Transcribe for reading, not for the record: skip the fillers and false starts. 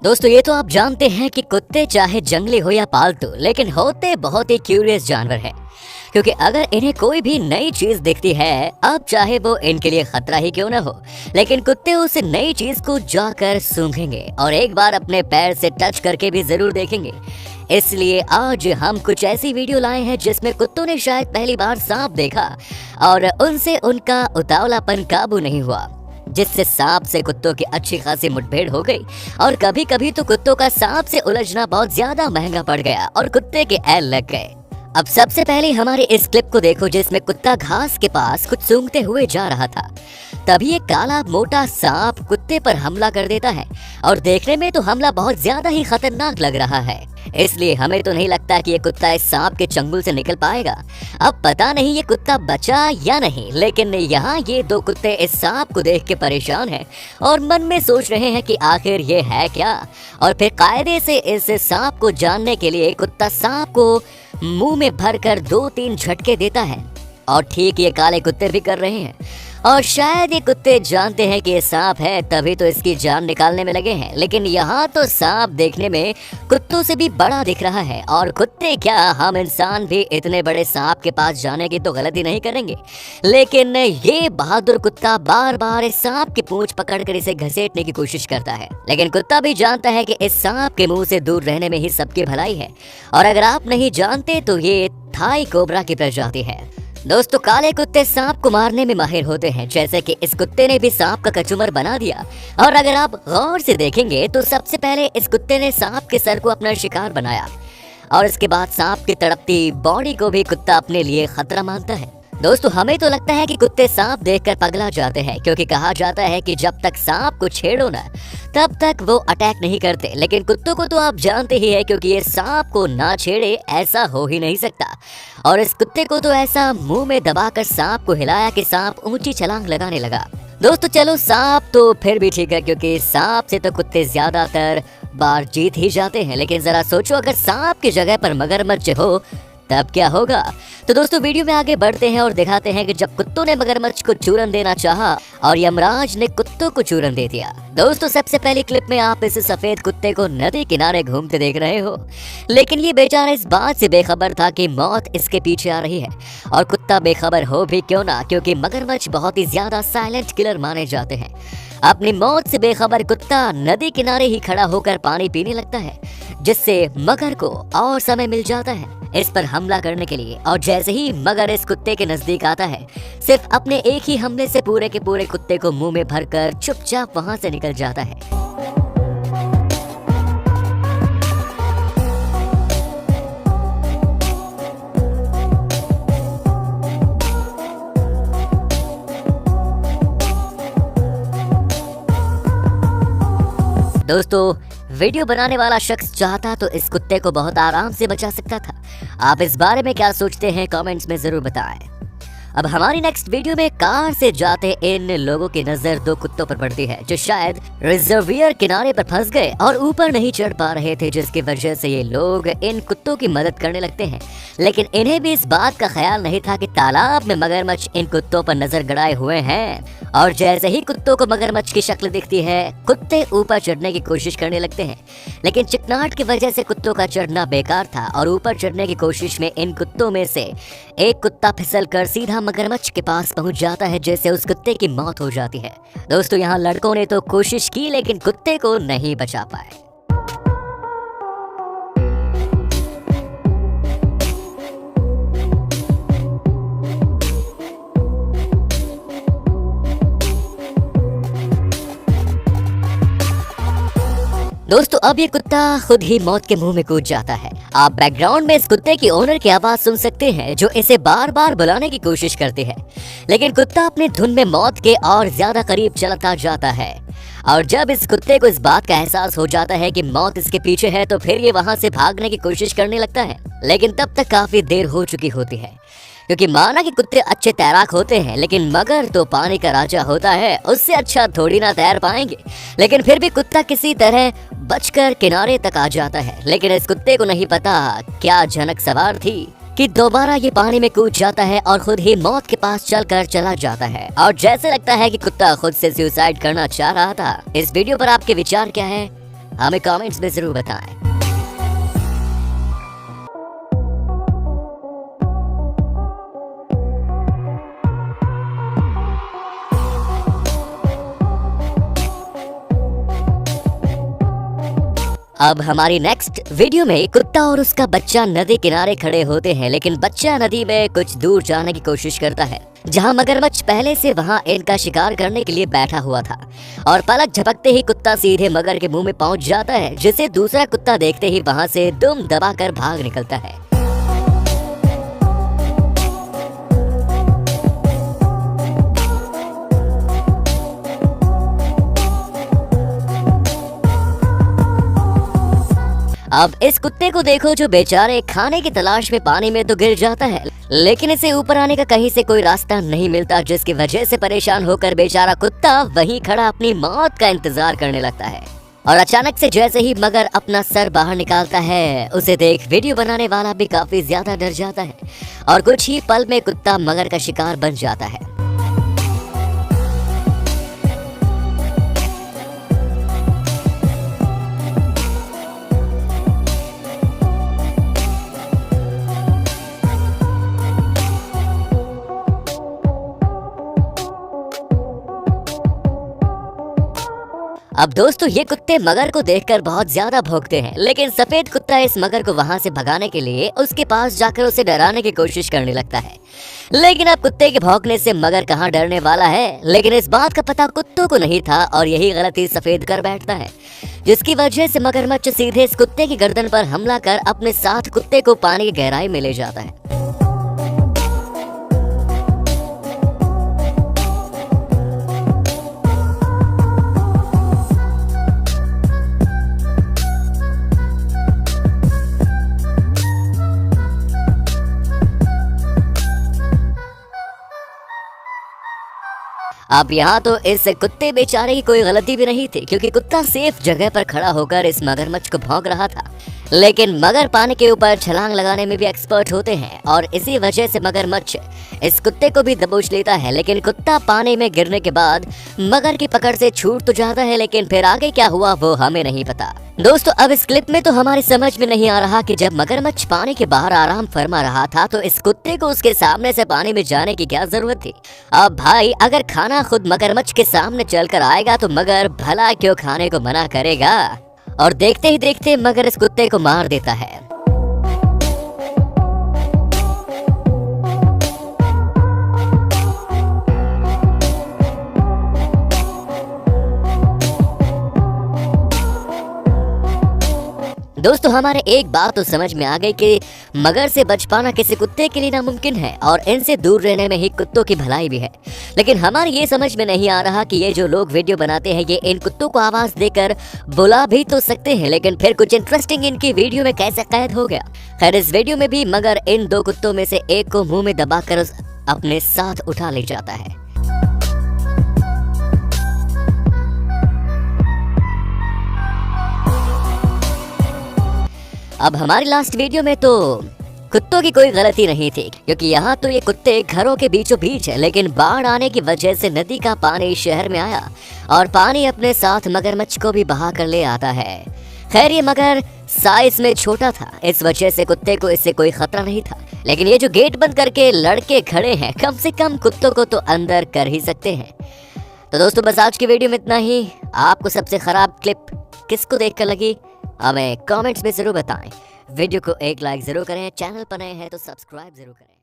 दोस्तों ये तो आप जानते हैं कि कुत्ते चाहे जंगली हो या पालतू लेकिन होते बहुत ही क्यूरियस जानवर हैं। क्योंकि अगर इन्हें कोई भी नई चीज दिखती है, अब चाहे वो इनके लिए खतरा ही क्यों ना हो, लेकिन कुत्ते उस नई चीज को जाकर सूंघेंगे और एक बार अपने पैर से टच करके भी जरूर देखेंगे। इसलिए आज हम कुछ ऐसी वीडियो लाए हैं जिसमें कुत्तों ने शायद पहली बार सांप देखा और उनसे उनका उतावलापन काबू नहीं हुआ, जिससे सांप से कुत्तों की अच्छी खासी मुठभेड़ हो गई। और कभी कभी तो कुत्तों का सांप से उलझना बहुत ज्यादा महंगा पड़ गया और कुत्ते के ऐल लग गए। अब सबसे पहले हमारे इस क्लिप को देखो जिसमें कुत्ता घास के पास कुछ सूंघते हुए जा रहा था। तभी एक काला मोटा सांप कुत्ते पर हमला कर देता है और देखने में तो हमला बहुत ज्यादा ही खतरनाक लग रहा है, इसलिए हमें तो नहीं लगता कि ये कुत्ता इस सांप के चंगुल से निकल पाएगा। अब पता नहीं ये कुत्ता बचा या नहीं, लेकिन यहाँ ये दो कुत्ते इस सांप को देख के परेशान हैं और मन में सोच रहे हैं कि आखिर ये है क्या। और फिर कायदे से इस सांप को जानने के लिए कुत्ता सांप को मुंह में भरकर 2-3 झटके देता है और ठीक ये काले कुत्ते भी कर रहे हैं। और शायद ये कुत्ते जानते हैं कि ये सांप है, तभी तो इसकी जान निकालने में लगे हैं। लेकिन यहाँ तो सांप देखने में कुत्तों से भी बड़ा दिख रहा है और कुत्ते क्या, हम इंसान भी इतने बड़े सांप के पास जाने की तो गलती नहीं करेंगे। लेकिन ये बहादुर कुत्ता बार बार इस सांप की पूंछ पकड़कर इसे घसीटने की कोशिश करता है, लेकिन कुत्ता भी जानता है कि इस सांप के मुंह से दूर रहने में ही सबकी भलाई है। और अगर आप नहीं जानते तो ये थाई कोबरा की प्रजाति है। दोस्तों काले कुत्ते सांप को मारने में माहिर होते हैं, जैसे कि इस कुत्ते ने भी सांप का कचूमर बना दिया। और अगर आप गौर से देखेंगे तो सबसे पहले इस कुत्ते ने सांप के सर को अपना शिकार बनाया और इसके बाद सांप की तड़पती बॉडी को भी कुत्ता अपने लिए खतरा मानता है। दोस्तों हमें तो लगता है कि कुत्ते सांप देखकर पगला जाते हैं, क्योंकि कहा जाता है कि जब तक सांप को छेड़ो ना तब तक वो अटैक नहीं करते। लेकिन कुत्तों को तो आप जानते ही है, क्योंकि ये सांप को ना छेड़े ऐसा हो ही नहीं सकता। और इस कुत्ते को तो ऐसा मुंह में दबाकर सांप को हिलाया कि सांप ऊंची छलांग लगाने लगा। दोस्तों चलो सांप तो फिर भी ठीक है, क्योंकि सांप से तो कुत्ते ज्यादातर बार जीत ही जाते हैं। लेकिन जरा सोचो अगर सांप की जगह पर मगरमच्छ हो तब क्या होगा। तो दोस्तों वीडियो में आगे बढ़ते हैं और दिखाते हैं कि जब कुत्तों ने मगरमच्छ को चूरन देना चाहा और यमराज ने कुत्तों को चूरन दे दिया। दोस्तों सबसे पहली क्लिप में आप इस सफेद कुत्ते को नदी किनारे घूमते देख रहे हो, लेकिन ये बेचारा इस बात से बेखबर था कि मौत इसके पीछे आ रही है। और कुत्ता बेखबर हो भी क्यों ना, क्योंकि मगरमच्छ बहुत ही ज्यादा साइलेंट किलर माने जाते हैं। अपनी मौत से बेखबर कुत्ता नदी किनारे ही खड़ा होकर पानी पीने लगता है, जिससे मगर को और समय मिल जाता है इस पर हमला करने के लिए। और जैसे ही मगर इस कुत्ते के नजदीक आता है, सिर्फ अपने एक ही हमले से पूरे के पूरे कुत्ते को मुंह में भरकर चुपचाप वहां से निकल जाता है। दोस्तों वीडियो बनाने वाला शख्स चाहता तो इस कुत्ते को बहुत आराम से बचा सकता था। आप इस बारे में क्या सोचते हैं कमेंट्स में जरूर बताएं। अब हमारी नेक्स्ट वीडियो में कार से जाते इन लोगों की नजर 2 कुत्तों पर पड़ती है जो शायद रिजर्वियर किनारे पर फंस गए और ऊपर नहीं चढ़ पा रहे थे, जिसकी वजह से ये लोग इन कुत्तों की मदद करने लगते हैं। लेकिन इन्हें भी इस बात का ख्याल नहीं था कि तालाब में मगरमच्छ इन कुत्तों पर नजर गड़ाए हुए हैं। और जैसे ही कुत्तों को मगरमच्छ की शक्ल दिखती है, कुत्ते ऊपर चढ़ने की कोशिश करने लगते हैं। लेकिन चिकनाहट की वजह से कुत्तों का चढ़ना बेकार था और ऊपर चढ़ने की कोशिश में इन कुत्तों में से एक कुत्ता फिसलकर सीधा मगरमच्छ के पास पहुंच जाता है, जिससे उस कुत्ते की मौत हो जाती है। दोस्तों यहाँ लड़कों ने तो कोशिश की लेकिन कुत्ते को नहीं बचा पाए। दोस्तों अब ये कुत्ता खुद ही मौत के मुंह में कूद जाता है। आप बैकग्राउंड में इस कुत्ते की ओनर की आवाज सुन सकते हैं जो इसे बार बार बुलाने की कोशिश करती है, लेकिन कुत्ता अपनी धुन में मौत के और ज्यादा करीब चलता जाता है। और जब इस कुत्ते को इस बात का एहसास हो जाता है कि मौत इसके पीछे है, तो फिर ये वहां से भागने की कोशिश करने लगता है। लेकिन तब तक काफी देर हो चुकी होती है, क्योंकि माना कि कुत्ते अच्छे तैराक होते हैं, लेकिन मगर तो पानी का राजा होता है, उससे अच्छा थोड़ी ना तैर पाएंगे। लेकिन फिर भी कुत्ता किसी तरह बचकर किनारे तक आ जाता है। लेकिन इस कुत्ते को नहीं पता क्या झनक सवार थी कि दोबारा ये पानी में कूद जाता है और खुद ही मौत के पास चलकर चला जाता है। और जैसे लगता है कि कुत्ता खुद से सुसाइड करना चाह रहा था। इस वीडियो पर आपके विचार क्या है हमें कमेंट्स में जरूर बताएं। अब हमारी नेक्स्ट वीडियो में कुत्ता और उसका बच्चा नदी किनारे खड़े होते हैं, लेकिन बच्चा नदी में कुछ दूर जाने की कोशिश करता है जहां मगरमच्छ पहले से वहां इनका शिकार करने के लिए बैठा हुआ था। और पलक झपकते ही कुत्ता सीधे मगर के मुंह में पहुंच जाता है, जिसे दूसरा कुत्ता देखते ही वहां से दुम दबाकर भाग निकलता है। अब इस कुत्ते को देखो जो बेचारे खाने की तलाश में पानी में तो गिर जाता है, लेकिन इसे ऊपर आने का कहीं से कोई रास्ता नहीं मिलता, जिसकी वजह से परेशान होकर बेचारा कुत्ता वहीं खड़ा अपनी मौत का इंतजार करने लगता है। और अचानक से जैसे ही मगर अपना सर बाहर निकालता है, उसे देख वीडियो बनाने वाला भी काफी ज्यादा डर जाता है और कुछ ही पल में कुत्ता मगर का शिकार बन जाता है। अब दोस्तों ये कुत्ते मगर को देखकर बहुत ज्यादा भौंकते हैं, लेकिन सफेद कुत्ता इस मगर को वहां से भगाने के लिए उसके पास जाकर उसे डराने की कोशिश करने लगता है। लेकिन अब कुत्ते के भौंकने से मगर कहां डरने वाला है, लेकिन इस बात का पता कुत्तों को नहीं था और यही गलती सफेद कर बैठता है, जिसकी वजह से मगरमच्छ सीधे इस कुत्ते की गर्दन पर हमला कर अपने साथ कुत्ते को पानी की गहराई में ले जाता है। अब यहाँ तो इस कुत्ते बेचारे की कोई गलती भी नहीं थी, क्योंकि कुत्ता सेफ जगह पर खड़ा होकर इस मगरमच्छ को भौंक रहा था। लेकिन मगर पानी के ऊपर छलांग लगाने में भी एक्सपर्ट होते हैं और इसी वजह से मगरमच्छ इस कुत्ते को भी दबोच लेता है। लेकिन कुत्ता पानी में गिरने के बाद मगर की पकड़ से छूट तो जाता है, लेकिन फिर आगे क्या हुआ वो हमें नहीं पता। दोस्तों अब इस क्लिप में तो हमारी समझ में नहीं आ रहा कि जब मगरमच्छ पानी के बाहर आराम फरमा रहा था तो इस कुत्ते को उसके सामने से पानी में जाने की क्या जरूरत थी। अब भाई अगर खाना खुद मगरमच्छ के सामने चलकर आएगा तो मगर भला क्यों खाने को मना करेगा। और देखते ही देखते मगर इस कुत्ते को मार देता है। दोस्तों हमारे एक बात तो समझ में आ गई कि मगर से बच पाना किसी कुत्ते के लिए नामुमकिन है और इनसे दूर रहने में ही कुत्तों की भलाई भी है। लेकिन हमारे ये समझ में नहीं आ रहा कि ये जो लोग वीडियो बनाते हैं ये इन कुत्तों को आवाज देकर बुला भी तो सकते हैं, लेकिन फिर कुछ इंटरेस्टिंग इनकी वीडियो में कैसे कैद हो गया। खैर इस वीडियो में भी मगर इन दो कुत्तों में से एक को मुंह में दबाकर अपने साथ उठा ले जाता है। अब हमारी लास्ट वीडियो में तो कुत्तों की कोई गलती नहीं थी, क्योंकि यहाँ तो ये कुत्ते घरों के बीचों बीच है, लेकिन बाढ़ आने की वजह से नदी का पानी शहर में आया और पानी अपने साथ मगरमच्छ को भी बहा कर ले आता है। खैर ये मगर साइज में छोटा था, इस वजह से कुत्ते को इससे कोई खतरा नहीं था। लेकिन ये जो गेट बंद करके लड़के खड़े हैं, कम से कम कुत्तों को तो अंदर कर ही सकते हैं। तो दोस्तों बस आज की वीडियो में इतना ही। आपको सबसे खराब क्लिप किसको देखकर लगी हमें कमेंट्स में जरूर बताएं। वीडियो को एक लाइक जरूर करें, चैनल पर नए हैं तो सब्सक्राइब जरूर करें।